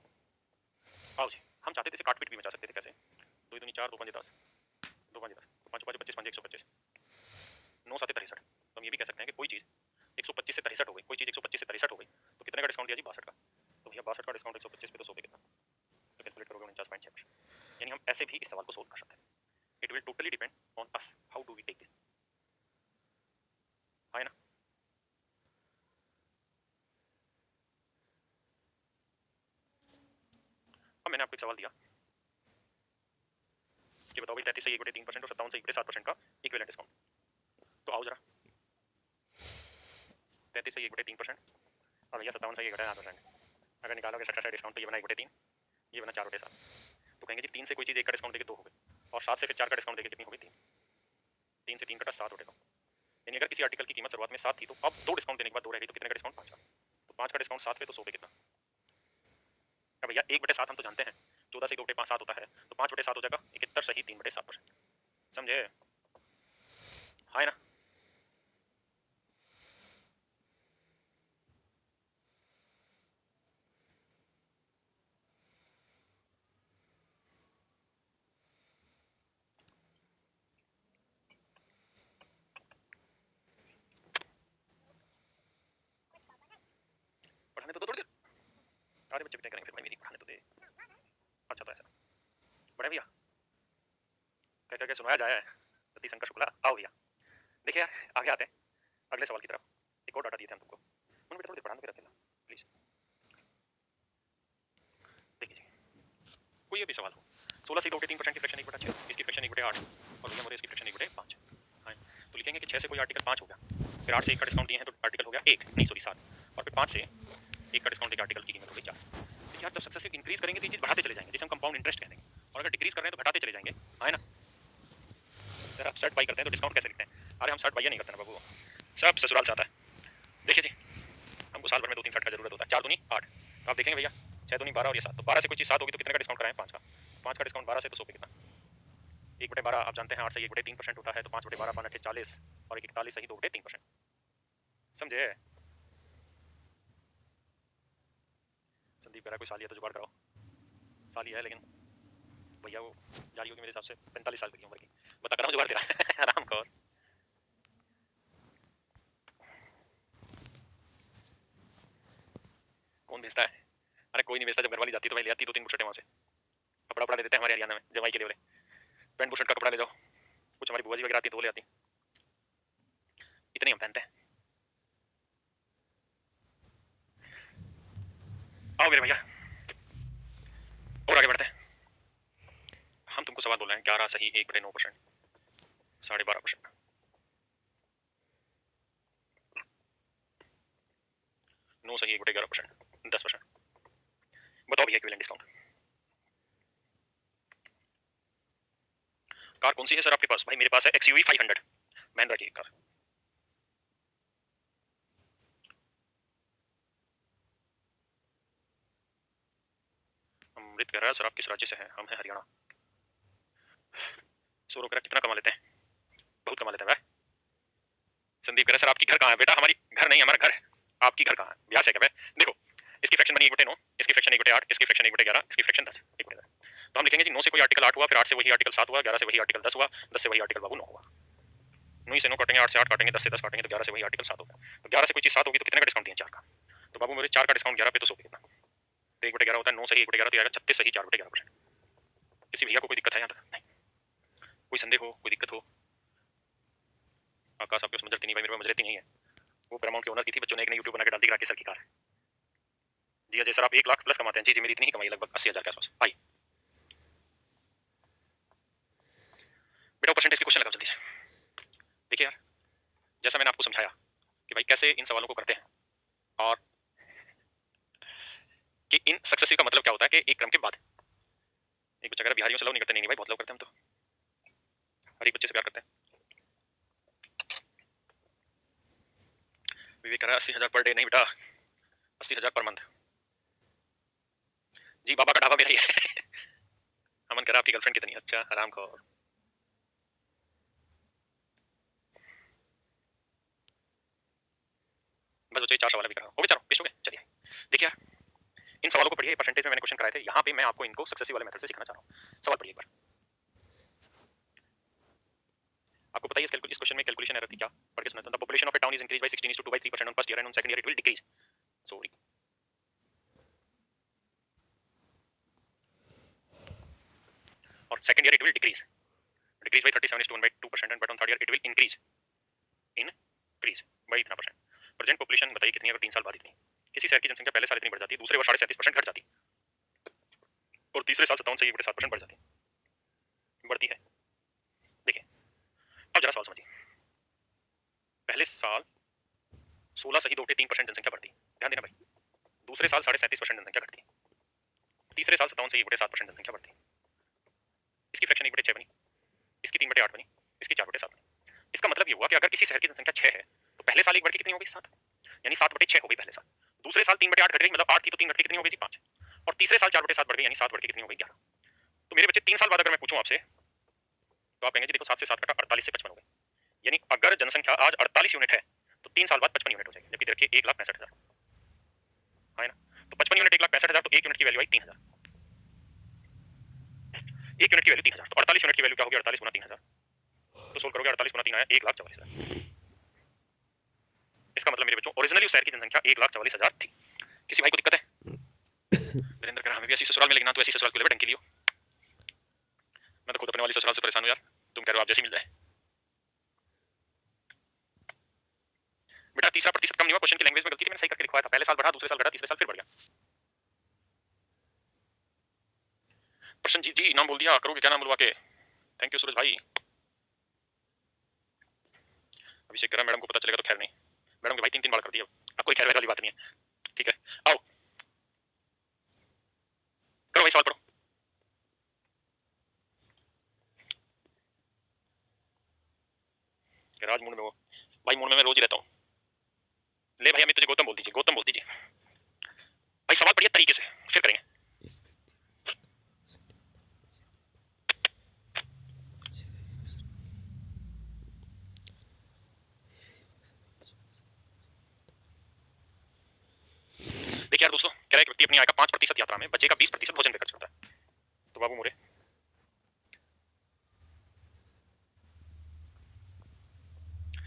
आओ जी, हम चाहते थे इसे काट पीट भी मचा सकते थे। कैसे, 2 दूनी 4, 2 5 10, 2 5 10, 5 5 25 5 125, 9 7 63। तो हम ये भी कह सकते हैं कि कोई चीज 125 से 63 हो गई, कोई चीज 125 से 63 हो गई, तो कितने का डिस्काउंट दिया जी, 62 का। तो भैया 62 का डिस्काउंट 125 पे, तो 100 पे कितना, तो कैलकुलेट करोगे 49.6%। यानी हम ऐसे भी इस सवाल को सोल्व कर सकते हैं। It will totally depend on us how do we take this, है ना। अब मैंने आपको एक सवाल दिया कि बताओ भाई 33 से 1/3% और 57 से 1/7% का इक्विवेलेंट डिस्काउंट। तो आओ जरा, 33 से 1/3% और भैया 57 से 1/8%। अगर निकालोगे 70 का डिस्काउंट तो ये बना 1/3, ये बना 4/7। तो कहेंगे जी 3 से कोई चीज़ 1 का डिस्काउंट देके 2 हो गई, और 7 से फिर 4 का डिस्काउंट देके कितनी हो गई, 3। 3 से 3 कटा 7 उठेगा। यानी अगर किसी आर्टिकल की कीमत शुरुआत में 7 थी तो अब 2 डिस्काउंट देने के बाद 2 रह गई, तो कितने का डिस्काउंट, 5 का। तो 5 का डिस्काउंट 7 पे, तो 100 पे कितना। अब भैया 1/7 हम तो जानते हैं, 14 से 2/5 7 होता है, तो 5/7 हो जाएगा 71 सही 3/7%। समझे, है ना। सारे बच्चे भी तय करेंगे फिर भाई मेरी पढ़ाने तो दे। अच्छा तो ऐसा बड़े भैया कह करके सुनाया जाए रति शंकर शुक्ला। आओ भैया देखिए यार आगे आते हैं अगले सवाल की तरफ। एक और डाटा दिए थे हम तुमको उन बेटा थोड़ी पढ़ाने रखेगा प्लीज। देखिए कोई भी सवाल हो 16 से 3% की फ्रैक्शन 1/6 इसकी फ्रैक्शन 1/8 और भैया मोरे इसकी फ्रैक्शन 1/5 है तो लिखेंगे कि 6 से कोई आर्टिकल 5 हो गया फिर 8 से 1 का डिस्काउंट दिए हैं तो आर्टिकल हो गया 1 नहीं सॉरी 7 और फिर 5 से 1 का डिस्काउंट देकर आर्टिकल की कीमत हो गई 4। देखिए यार जब सक्सेसिव इंक्रीज करेंगे तो ये चीज बढ़ाते चले जाएंगे जिसे हम कंपाउंड इंटरेस्ट कहते हैं और अगर डिक्रीज कर रहे हैं तो घटाते चले जाएंगे है ना। सर आप शर्ट बाई करते हैं तो डिस्काउंट कैसे लिखते हैं? अरे हम शर्ट बाई नहीं करते ना बाबू सब ससुराल से आता है। देखिए जी हमको साल भर में 2-3 शर्ट का जरूरत होता है 4 दूनी 8 तो आप देखेंगे भैया 6 दूनी 12 और ये 7 तो 12 से कोई चीज 7 होगी तो कितने का डिस्काउंट कराएं 5 का 5 का डिस्काउंट 12 से तो 100 पे कितना 1/12 आप जानते हैं 8 से 1/3% होता है तो 5/12 5 40 और 41 सही 2/3% समझे। संदीप कह रहा कोई साली है तो जुगाड़ कराओ साली है लेकिन भैया वो जा रही होगी मेरे हिसाब से 45 साल की उम्र की बता कर रहा हूँ जुगाड़ तेरा आराम कर। कौन भेजता है? अरे कोई नहीं भेजता जब घरवाली जाती तो भाई ले आती 2-3 बुशर्टें वहाँ से कपड़ा उपड़ा दे देते हैं हमारे हरियाणा में जवाई के लिए बोले पैंट बुशर्ट का कपड़ा ले जाओ कुछ हमारी बुआ जी वगैरह आती है तो वो ले आती इतने हम पहनते हैं। आओ मेरे भैया और आगे बढ़ते हैं। हम तुमको सवाल बोल रहे हैं 11 सही 1/9% 12.5% 9 सही 1/11% 10%। बताओ भैया इक्विवेलेंट डिस्काउंट कार कौन सी है सर आपके पास? भाई मेरे पास है XUV 500 महिंद्रा की एक कार। अमृत कह रहा है सर आप किस राज्य से हैं? हम हैं हरियाणा। सोरो कह रहा कितना कमा लेते हैं? बहुत कमा लेते हैं भाई। संदीप कह रहा सर आपकी घर कहाँ है? बेटा हमारी घर नहीं हमारा घर है। आपकी घर कहाँ है? ब्यास है क्या भाई? देखो इसकी फ्रैक्शन बनी 1/9 इसकी फ्रैक्शन 1/8 इसकी फ्रैक्शन 1/11 इसकी फ्रैक्शन 10 1/10 तो हम लिखेंगे जी 9 से कोई आर्टिकल 8 हुआ फिर 8 से वही आर्टिकल 7 हुआ 11 से वही आर्टिकल 10 हुआ 10 से वही आर्टिकल बाबू 9 हुआ 9 से 9 काटेंगे 8 से 8 काटेंगे 10 से 10 काटेंगे तो 11 से वही आर्टिकल 7 होगा तो 11 से कोई चीज 7 होगी तो कितने का डिस्काउंट दिए 4 का तो बाबू मेरे 4 का डिस्काउंट 11 पे तो 100 पे कितना तो 1/11 होता है 9 सही 1/11 तो आएगा 36 सही 4/11%। किसी भैया को कोई दिक्कत है यहाँ तक? नहीं कोई संदेह हो कोई दिक्कत हो? आकाश आपके उसमें मजरती नहीं भाई मेरे पास मजरती नहीं है वो पैरामाउंट के ओनर की थी बच्चों ने एक नई यूट्यूब बना के डाल दी राकेश सर की कार। जी अजय सर आप 1 लाख प्लस कमाते हैं? जी जी मेरी इतनी ही कमाई लगभग 80,000 के आसपास। भाई बेटा परसेंटेज के क्वेश्चन लगाओ जल्दी से। देखिए यार जैसा मैंने आपको समझाया कि भाई कैसे इन सवालों को करते हैं और कि इन सक्सेसिव का मतलब क्या होता है कि एक क्रम के बाद एक बच्चा कह रहा बिहारियों से लव नहीं करते नहीं भाई बहुत लव करते हैं हम तो हर एक बच्चे से प्यार करते हैं। विवेक कह रहा 80,000 पर डे नहीं बेटा 80,000 पर मंथ। जी बाबा का ढाबा मेरा ही है। अमन कह रहा आपकी गर्लफ्रेंड कितनी? अच्छा आराम को बस बच्चे 4 सवाल अभी कर रहा हूँ हो गए चारों पेश हो गए। चलिए देखिए यार इन सवालों को पढ़िए परसेंटेज में मैंने क्वेश्चन कराए थे यहाँ पे मैं आपको इनको सक्सेसिव वाले मेथड से सिखाना चाह रहा हूँ। सवाल पढ़िए एक बार। आपको पता है इस क्वेश्चन में कैलकुलेशन एरर थी क्या? पढ़ के सुना था। The population of a town is increase by 16:2/3% on first year and on second year it will decrease. Sorry और second year it will decrease by 37:1/2% and but on third year it will increase by इतना परसेंट। प्रेजेंट पॉपुलेशन बताइए कितनी अगर 3 साल बाद इतनी। किसी शहर की जनसंख्या पहले साल इतनी बढ़ जाती है दूसरे वर्ष 37.5% घट जाती है और तीसरे साल 57 से 1/7% बढ़ जाती है बढ़ती है। देखिए अब जरा सवाल समझिए पहले साल 16 सही 2/3% जनसंख्या बढ़ती ध्यान देना भाई दूसरे साल 37.5% जनसंख्या घटती तीसरे साल 57 से 1/7% जनसंख्या बढ़ती। इसकी फ्रैक्शन 1/6 बनी इसकी 3/8 बनी इसकी 4/7 बनी। इसका मतलब ये हुआ कि अगर किसी शहर की जनसंख्या 6 है तो पहले साल एक बढ़ के कितनी हो गई 7 यानी 7/6 हो गई पहले साल। दूसरे साल 3/8 घट गई मतलब 8 थी तो 3 घट के कितनी हो गई जी 5 और तीसरे साल 4/7 बढ़ गई यानी 7 बढ़ के कितनी हो गई 11। तो मेरे बच्चे 3 साल बाद अगर मैं पूछूं आपसे तो आप कहेंगे जी देखो 7 से 7 घटा 48 से 55 हो गई यानी अगर जनसंख्या आज 48 यूनिट है तो 3 साल बाद 55 यूनिट हो जाएगी जबकि देखिए 1,65,000 है ना तो 55 यूनिट 1,65,000 तो 1 यूनिट की वैल्यू आई 3,000 1 यूनिट की वैल्यू 3,000 तो 48 यूनिट की वैल्यू क्या होगी 48 गुना 3,000 तो सोल्व करोगे 48 गुना 3 आया 1,44,000। इसका मतलब मेरे बच्चों ओरिजिनली उस शहर की जनसंख्या 1,44,000 थी। किसी भाई को दिक्कत है? वीरेंद्र कह रहा हमें भी ऐसी ससुराल में, लेकिन ना तो ऐसी ससुराल को ले ढंग की लियो। मैं तो खुद अपने वाली ससुराल से परेशान हूँ यार, तुम कह रहे हो आप जैसी मिल जाए। बेटा 30% कम नहीं हुआ, क्वेश्चन की लैंग्वेज में गलती थी, मैंने सही करके लिखवाया था। पहले साल बढ़ा, दूसरे साल घटा, तीसरे साल फिर बढ़ गया। प्रश्न जी नाम बोल दिया, करोगे क्या नाम बुलवा के? थैंक यू सूरज भाई। अभिषेक कह रहा मैडम को पता चलेगा तो खैर नहीं। मैडम के भाई 3 बार कर दिया, अब कोई खैर वाली बात नहीं है। ठीक है आओ करो भाई सवाल पढ़ो। राज मूड में हो भाई? मूड में मैं रोज ही रहता हूँ। ले भाई, हमें तुझे गौतम बोल दीजिए, गौतम बोल दीजिए भाई। सवाल पढ़िए तरीके से, फिर करेंगे। देखिए यार दोस्तों, कह रहा है कि व्यक्ति अपनी आय का 5% यात्रा में, बचेगा 20% भोजन पे खर्च करता है। तो बाबू मोरे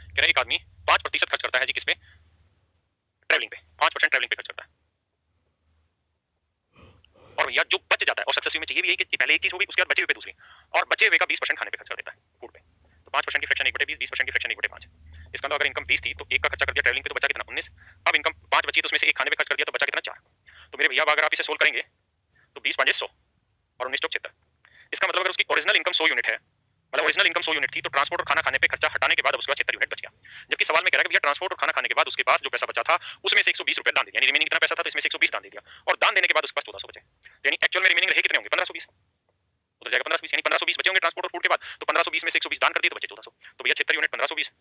कह रहा है एक आदमी 5% खर्च करता है जी किस पे? ट्रैवलिंग पे। 5% ट्रैवलिंग पे खर्च करता है। और भैया जो बच जाता है, और सक्सेस में चाहिए भी यही कि पहले एक चीज होगी, उसके बाद बचे हुए पे दूसरी, और बचे हुए का 20% खाने पे खर्च कर देता है, फूड पे। तो 5% की फ्रैक्शन 1/20, 20% की फ्रैक्शन 1/5। इसका मतलब अगर इनकम 20 थी तो एक का खर्चा कर दिया ट्रैवलिंग पे, तो बचा कितना? 19। अब इनकम 5 बची तो उसमें से एक खाने पे खर्च कर दिया, तो बचा कितना? 4। तो मेरे भैया अगर आप इसे सोल्व करेंगे तो 20 5 100 और 19 चौक 76। इसका मतलब अगर उसकी ओरिजिनल इनकम 100 यूनिट है, मतलब ओरिजिनल इनकम 100 यूनिट थी, तो ट्रांसपोर्ट और खाना खाने पे खर्चा हटाने के बाद उसके बाद 76 यूनिट बच गया। जबकि सवाल में कह रहा है कि भैया ट्रांसपोर्ट और खाना खाने के बाद उसके पास जो पैसा बचा था उसमें से 120 रुपए दान दिया, यानी रिमेनिंग कितना पैसा था, तो इसमें से 120 दान दे दिया, और दान देने के बाद उसके पास 1400 बचे। यानी एक्चुअल में रिमेनिंग रहे कितने होंगे? 1520। उधर जाएगा 1520, यानी 1520 बचे होंगे ट्रांसपोर्ट और फूड के बाद। तो 1520 में से 120 दान कर दिए तो बचे 1400। तो भैया 76 यूनिट 1520,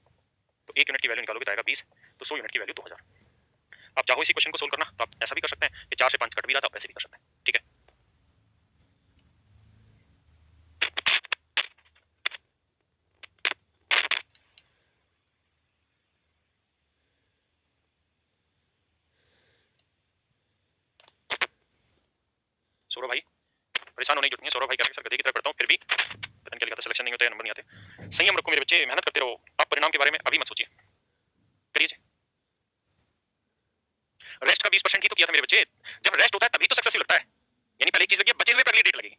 तो 1 यूनिट की वैल्यू निकालोगे तो आएगा 20। तो 100 यूनिट की वैल्यू 2000। आप चाहो इसी क्वेश्चन को सोल्व करना तो आप ऐसा भी कर सकते हैं कि 4 से 5 कट भी रहा था, आप ऐसे भी कर सकते हैं। ठीक है सौरभ भाई, परेशान होने की जरूरत नहीं है। सौरभ भाई कह रहे हैं सर गधे की तरह पढ़ता हूँ फिर भी पता नहीं क्या लिखा था, सिलेक्शन नहीं होता है, नंबर नहीं आते। संयम रखो मेरे बच्चे, मेहनत करते रहो, आप परिणाम के बारे में अभी मत सोचिए, करिए। रेस्ट का 20% ही तो किया था मेरे बच्चे। जब रेस्ट होता है तभी तो सक्सेसिव लगता है, यानी पहले एक चीज लगी है, बचे हुए पर अगली डेट लगेगी।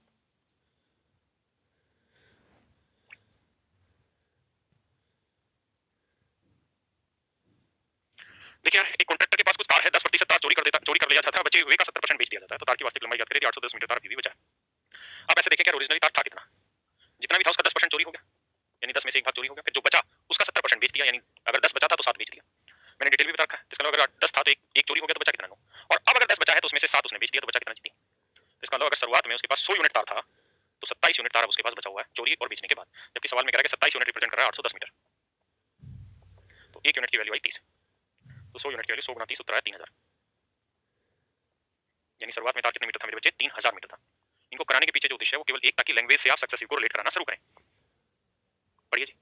देखिए यार, एक कॉन्ट्रैक्टर के पास कुछ तार है, 10% तार चोरी कर लिया जाता है, बचे हुए का 70% बेच दिया जाता है, तो तार की वास्तविक लंबाई याद करें थी 810 मीटर, तार अभी भी बचा है। अब ऐसे देखें क्या ओरिजिनली तार था कितना? जितना भी था उसका 10% चोरी हो गया, यानी 10 में से एक भाग चोरी हो गया, फिर जो बचा उसका 70% बेच दिया, यानी अगर 10 बचा था तो 7 बेच दिया। मैंने डिटेल भी बता रखा है। इसका मतलब अगर 10 था तो एक चोरी हो गया, तो बचा कितना? 9। और अब अगर 10 बचा है तो उसमें से 7 उसने बेच दिया, तो बचा कितना? जी 3। तो इसका मतलब अगर शुरुआत में उसके पास 100 यूनिट तार था तो 27 यूनिट तार उसके पास बचा हुआ है चोरी और बेचने के बाद। जबकि सवाल में कह रहा है कि 27 यूनिट रिप्रेजेंट कर रहा है 810 मीटर, तो 1 यूनिट की वैल्यू आई 30। तो 100 यूनिट की वैल्यू 100 गुना 30 उत्तर आया 3000। यानी शुरुआत में तार कितने मीटर था मेरे बच्चे? 3000 मीटर था। इनको कराने के पीछे जो उद्देश्य है वो केवल एक, ताकि लैंग्वेज से आप सक्सेसिव को रिलेट कराना शुरू करें। पढ़िए जी।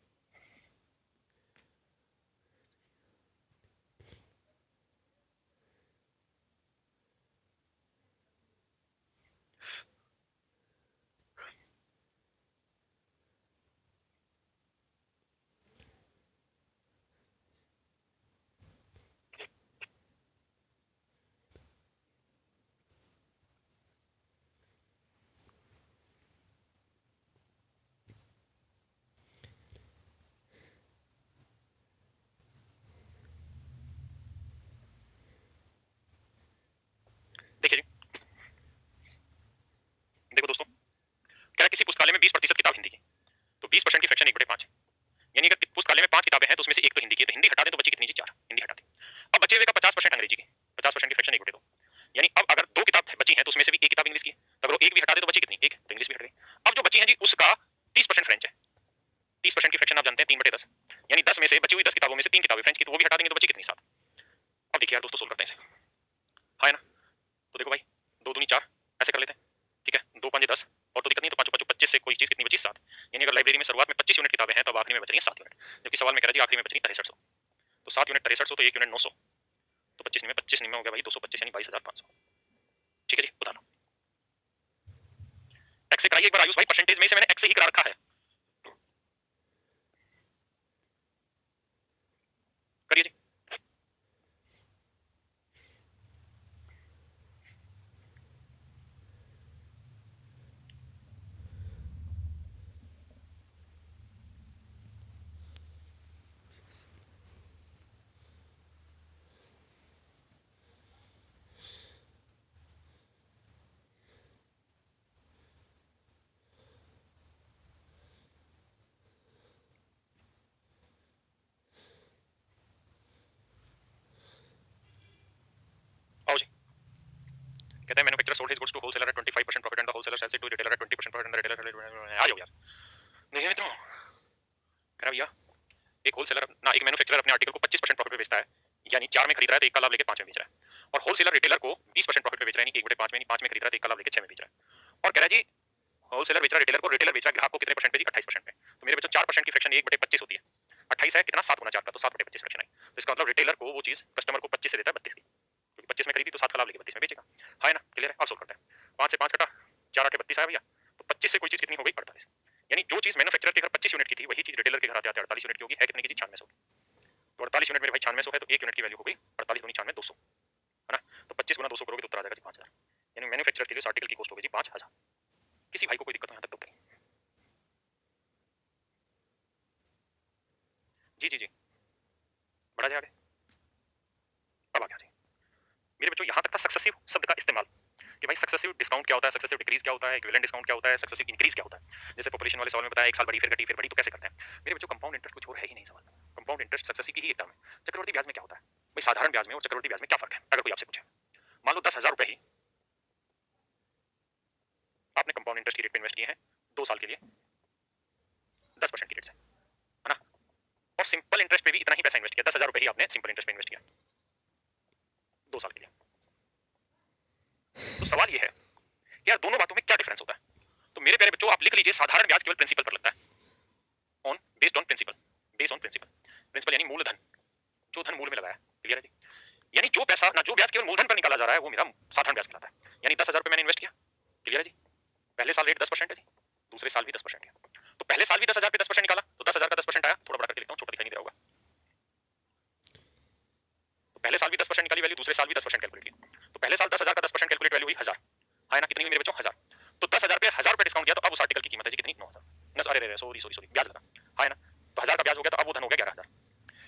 देखिए जी, देखो दोस्तों, क्या किसी पुस्तकालय में 20% किताब हिंदी की, तो 20% की फ्रैक्शन 1/5, यानी अगर पुस्तकालय में 5 किताबें हैं तो उसमें से एक तो हिंदी की है, तो हिंदी हटा दें तो बची कितनी जी? 4। हिंदी हटा दी। अब बचे हुए का 50% अंग्रेजी की, 50% की फ्रैक्शन 1/2, यानी अब अगर 2 किताब बची हैं तो उसमें से भी एक किताब इंग्लिश की है, तो अगर वो एक भी हटा दे तो बची कितनी? एक, तो इंग्लिश भी हट गई। अब जो बची है जी उसका 30% फ्रेंच है। 30% की फ्रैक्शन आप जानते हैं 3/10, यानी 10 में से बची हुई 10 किताबों में से 3 किताबें फ्रेंच की, तो वो भी हटा देंगे तो बची कितनी? 7। अब देखिए यार दोस्तों, सोल्व करते हैं इसे। हाँ है ना? तो देखो भाई, 2 दूनी 4, ऐसे कर लेते हैं। ठीक है, 2 5 10, और तो दिक्कत नहीं है, तो 5 5 25 से कोई चीज कितनी बची? 7। यानी अगर लाइब्रेरी में शुरुआत में 25 यूनिट किताबें हैं तो अब आखिरी में बच रही हैं 7 यूनिट। जबकि सवाल में कह रहा है जी आखिरी में बच रही 6300। तो 7 यूनिट 6300, तो 1 यूनिट 900, तो 25 में हो गया भाई 225, यानी 22500। ठीक है जी, बता लो। एक्स से कराइए एक बार आयुष भाई, परसेंटेज में से मैंने एक्स से ही करा रखा है, करिए जी। कहते हैं manufacturer sold his goods to wholesaler at 25% profit and the wholesaler sells it to retailer at 20% profit and the retailer आ जाओ यार। देखिए मित्रों, कह रहा भैया एक होलसेलर ना एक मैन्युफैक्चरर अपने आर्टिकल को 25% प्रॉफिट पे बेचता है, यानी 4 में खरीद रहा है तो 1 का लाभ लेके 5 में बेच रहा है, और होलसेलर रिटेलर को 20% प्रॉफिट पे बेच रहा है, यानी 1/5 में, यानी 5 में खरीद रहा है तो 1 का लाभ लेके 6 में बेच रहा है। और कह रहा है जी होलसेलर बेच रहा है रिटेलर को, रिटेलर बेच रहा है ग्राहक को कितने परसेंट पे जी? 28% पे। तो मेरे बच्चों 4% की फ्रैक्शन 1/25 होती है, 28 है कितना 7 गुना 4 का, तो 7/25 फ्रैक्शन आई। तो इसका मतलब रिटेलर को वो चीज कस्टमर को 25 से देता है 32 की, क्योंकि 25 में खरीदी तो 7 का लाभ लेके 32 में बेचेगा। है ना, क्लियर है? अब सोल्व करते हैं। 5 से 5 कटा, 4 8 32 आया भैया, तो 25 से कोई चीज कितनी हो गई? 48। यानी जो चीज मैन्युफैक्चरर के घर 25 यूनिट की थी वही चीज रिटेलर के घर आते आते 48 यूनिट की होगी। है कितने की जी? 9600। तो 48 यूनिट मेरे भाई 9600 है, तो 1 यूनिट की वैल्यू हो गई 48 दूनी 96 200, है ना। तो 25 गुना 200 करोगे तो उत्तर आ जाएगा जी 5000। यानी मैन्युफैक्चरर के लिए इस आर्टिकल की कॉस्ट हो गई जी 5000। किसी भाई को कोई दिक्कत हो यहाँ तक तो बताइए। जी जी जी, बढ़ा जाए आगे। अब आ गया जी मेरे बच्चों, यहाँ तक था सक्सेसिव शब्द का इस्तेमाल कि भाई सक्सेसिव डिस्काउंट क्या होता है, सक्सेसिव डिक्रीज क्या होता है, इक्विवेलेंट डिस्काउंट क्या होता है, सक्सेसिव इंक्रीज क्या होता है। जैसे पॉपुलेशन वाले सवाल में बताया 1 साल बढ़ी फिर घटी फिर बढ़ी, तो कैसे करते हैं मेरे बच्चों? कंपाउंड इंटरेस्ट कुछ और है ही नहीं सवाल। कंपाउंड इंटरेस्ट सक्सेसिव की ही एक टर्म है। चक्रवर्ती ब्याज में क्या होता है भाई? साधारण ब्याज में और चक्रवर्ती ब्याज में क्या फर्क है? अगर कोई आपसे पूछे, मान लो 10,000 रुपए ही आपने कंपाउंड इंटरेस्ट की रेट पे इन्वेस्ट किए हैं 2 साल के लिए 10% की रेट से, है ना, और सिंपल इंटरेस्ट पे भी इतना ही पैसा इन्वेस्ट किया, 10,000 रुपए ही आपने सिंपल इंटरेस्ट पे इन्वेस्ट किया 2 साल के लिए। तो सवाल ये है कि यार दोनों बातों में क्या डिफरेंस होता है? तो मेरे प्यारे बच्चों आप लिख लीजिए, साधारण ब्याज केवल प्रिंसिपल पर लगता है, on based on principal, based on principal. Principal यानी मूलधन, जो धन मूल में लगाया है, क्लियर है जी। यानी जो पैसा ना, जो ब्याज केवल मूलधन पर निकाला जा रहा है वो मेरा साधारण ब्याज कहलाता है। यानी 10,000 रुपए मैंने इन्वेस्ट किया, क्लियर है जी। पहले साल रेट 10% है जी, दूसरे साल भी 10% है। तो पहले साल भी 10,000 पे 10% निकाला तो 10,000 का 10% आया, थोड़ा बड़ा करके लिखता हूं, छोटा दिखाई नहीं दे रहा होगा। तो पहले साल भी 10% निकाली वैल्यू, दूसरे साल भी 10% कैलकुलेट की, तो पहले साल 10,000 का 10% कैलकुलेट वैल्यू हुई 1000, है ना। कितनी हुई मेरे बच्चों? 1000। तो 10,000 पे 1000 रुपए डिस्काउंट दिया तो अब उस आर्टिकल की कीमत है जी कितनी? 9,000। अरे सॉरी सॉरी सॉरी, ब्याज लगा, है ना। तो 1000 का ब्याज हो गया तो अब वो धन हो गया 11,000।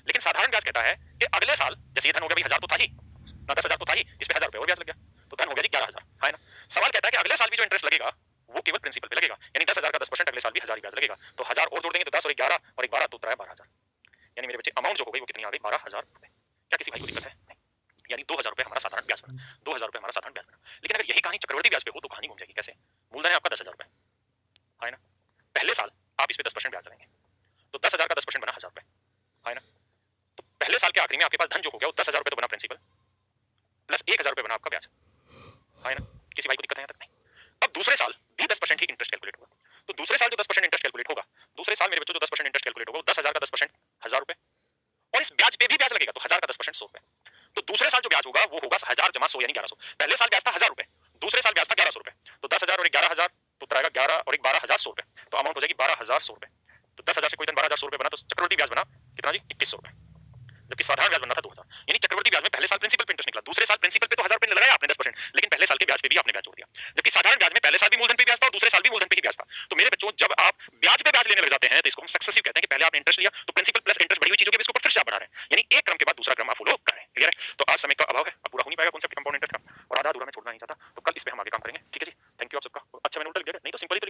लेकिन साधारण ब्याज कहता है कि अगले साल जैसे ये धन हो गया भाई 1000 तो था ही ना, 10,000 तो था ही, इस पे 1000 रुपए और ब्याज लग गया, तो धन हो गया जी 11,000, है ना। सवाल कहता है कि अगले साल भी जो इंटरेस्ट लगेगा वो केवल प्रिंसिपल पे लगेगा, यानी 10,000 का 10% अगले साल भी 1000 ही ब्याज लगेगा। तो 1000 और जोड़ देंगे तो 10 और 11 और 12 तो उतरा है 12,000। यानी मेरे बच्चे अमाउंट जो हो गई वो कितनी आ गई? 12,000 रुपए। क्या किसी भाई को दिक्कत है? नहीं। यानी 2,000 रुपए हमारा साधारण ब्याज बना, 2,000 रुपए हमारा साधारण ब्याज बना। लेकिन अगर यही कहानी चक्रवर्ती ब्याज पे हो तो कहानी घूम जाएगी। कैसे? मूलधन है आपका 10,000 रुपए, है ना। पहले साल आप इस पे 10% ब्याज लगाएंगे तो 10,000 का 10% बना 1,000 रुपए, है ना। तो पहले साल के आखिरी में आपके पास धन जो हो गया वो 10,000 रुपए तो बना प्रिंसिपल, प्लस 1,000 रुपए बना आपका ब्याज, है ना। किसी भाई को दिक्कत है यहाँ तक? नहीं। अब दूसरे साल भी 10% ही इंटरेस्ट कैलकुलेट होगा, तो दूसरे साल जो 10% इंटरेस्ट कैलकुलेट होगा, दूसरे साल मेरे बच्चों जो 10% इंटरेस्ट कैलकुलेट होगा वो 10,000 का 10% 1,000 रुपए, और इस ब्याज पे भी ब्याज लगेगा तो 1,000 का 10% 100 रुपए। तो दूसरे साल जो ब्याज होगा वो होगा 1,000 जमा 100 यानी 1100। पहले साल ब्याज था 1,000 रुपए, दूसरे साल ब्याज था 1,100 रुपए, तो 10,000 और 11,000 तो उतराएगा 11 और 12,100 रुपए, तो अमाउंट हो जाएगी 12,100 रुपए। तो 10,000 से कोई धन 12,100 रुपए बना तो चक्रवर्ती ब्याज बना कितना जी? 2,100 रुपए, जबकि साधारण ब्याज बनना था 2,000। यानी चक्रवर्ती ब्याज में पहले साल प्रिंसिपल पे इंटरेस्ट निकला, दूसरे साल प्रिंसिपल पे तो 1,000 रुपए लगाया आपने 10%, लेकिन पहले साल के ब्याज पे भी आपने ब्याज जोड़ दिया। जबकि साधारण ब्याज में पहले साल भी मूलधन पे ब्याज था और दूसरे साल भी मूलधन पे ही ब्याज था। तो मेरे बच्चों जब आप ब्याज पे ब्याज लेने लग जाते हैं तो इसको हम सक्सेसिव कहते हैं कि पहले आपने इंटरेस्ट लिया तो प्रिंसिपल प्लस इंटरेस्ट बढ़ी हुई चीजों के इसको फिर से आप बढ़ा रहे हैं, यानी एक क्रम के बाद दूसरा क्रम आप फॉलो कर रहे हैं, क्लियर है। तो आज समय का अभाव है, अब पूरा हो नहीं पाएगा कॉन्सेप्ट कंपाउंड इंटरेस्ट का, और आधा अधूरा मैं छोड़ना नहीं चाहता, तो कल इस पे हम आगे काम करेंगे, ठीक है जी। थैंक यू आप सबका। अच्छा मैंने उल्टा लिख दिया, नहीं तो सिंपल